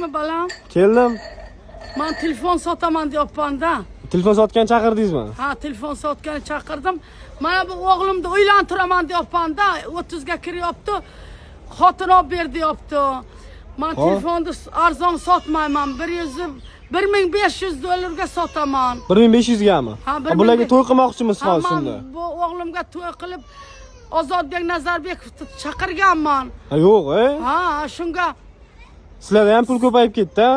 keldingmi balam? Keldim. Men telefon sotaman deyapman-da. Telefon sotgan chaqirdingizmi? Ha, telefon sotgani chaqirdim. Mana bu o'g'limni uylantiraman deyapman-da. 30 ga kiryapti. Xotin olib ber deyapti. Men telefonni arzon sotmayman. 1500 dollarga sotaman. 1500 gami? Ha, Bularga to'y qilmoqchimisiz hozir shunda? Bu o'g'limga to'y qilib Ozodbek Nazarbekovni chaqirganman. Ha, yo'q, Ha, shunga sizlarda ham pul ko'payib ketdi.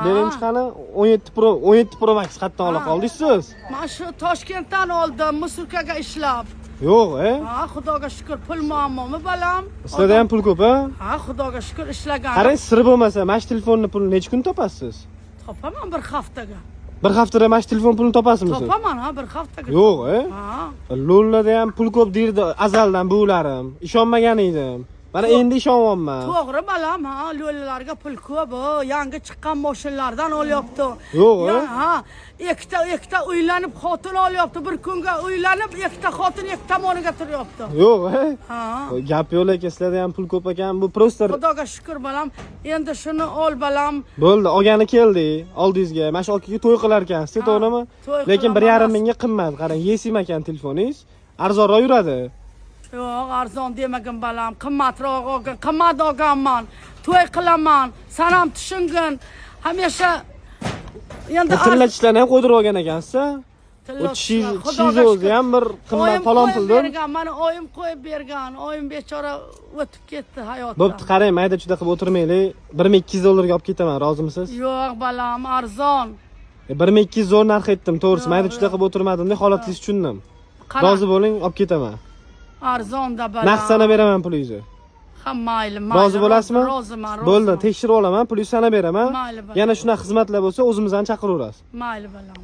Beringchi qani 17 Pro Max qayerdan ola qoldingiz siz? Men shu Toshkentdan oldim, Musulkaga ishlab. Yo'q, Ha, Xudoga shukr, pul muammomi balam? sizlarda ham pul ko'p, a? Ha, Xudoga shukr ishlagan. Qarang, sir bo'lmasa, mana telefonni pulini necha kun topasiz? Topaman bir haftaga. Bir haftada mana telefon pulini topasizmi? Topaman, ha, bir haftaga. Yo'q, Ha. Lo'llarda ham pul ko'p deydi azaldan buvlarim. Ishonmagan edim. Mana endi ishonyapman. To'g'ri balam, ha, lo'lilarga pul ko'p. Yangi chiqqan mashinalardan olyapti. Yo'q, ha, ikkita uylanib xotin olyapti. Bir kunga uylanib, ikkita xotin ikki tomoniga turyapti. Yo'q, Ha. Gap yo'q, lekin sizlarda ham pul ko'p ekan. Bu prosta Xudoga shukr balam. Endi shuni ol balam. bo'ldi, olgani keldi oldingizga. Mana shu olkiga to'y qilar ekansiz, to'g'rimi? to'y Lekin qilaman. 1,5 mingga qimmat. Qarang, yesim ekan telefoningiz. Arzonroq yuradi. Yo'q, arzon demagin balam. Qimmatroq olgan, qimmat olganman. To'y qilaman. Sen ham tushungin. Hamisha endi Tillatishlarni ham qo'ydirib olgan ekansiz. O tishingiz o'zi ham bir qimmat falon puldir. Mana oyim qo'yib bergan. Oyim bechora o'tib ketdi hayotdan. Bo'pti, qarang, mayda juda qilib o'tirmaylik. 1200 dollarga olib ketaman, rozimisiz? Yo'q balam, arzon. 1200 zo'r narx etdim, to'g'risi. Mayda juda qilib o'tirmadim-da, holatingizni tushundim. Rozi bo'ling, olib ketaman. Arzonda balam. Naqd sana beraman pulingizni. Ha, mayli. Rozi bo'lasizmi? Roziman. Bo'ldi, tekshirib olaman, pulingizni sana beraman. Mayli balam. Yana shunaqa xizmatlar bo'lsa, o'zimizdan chaqiraverasiz. Mayli balam.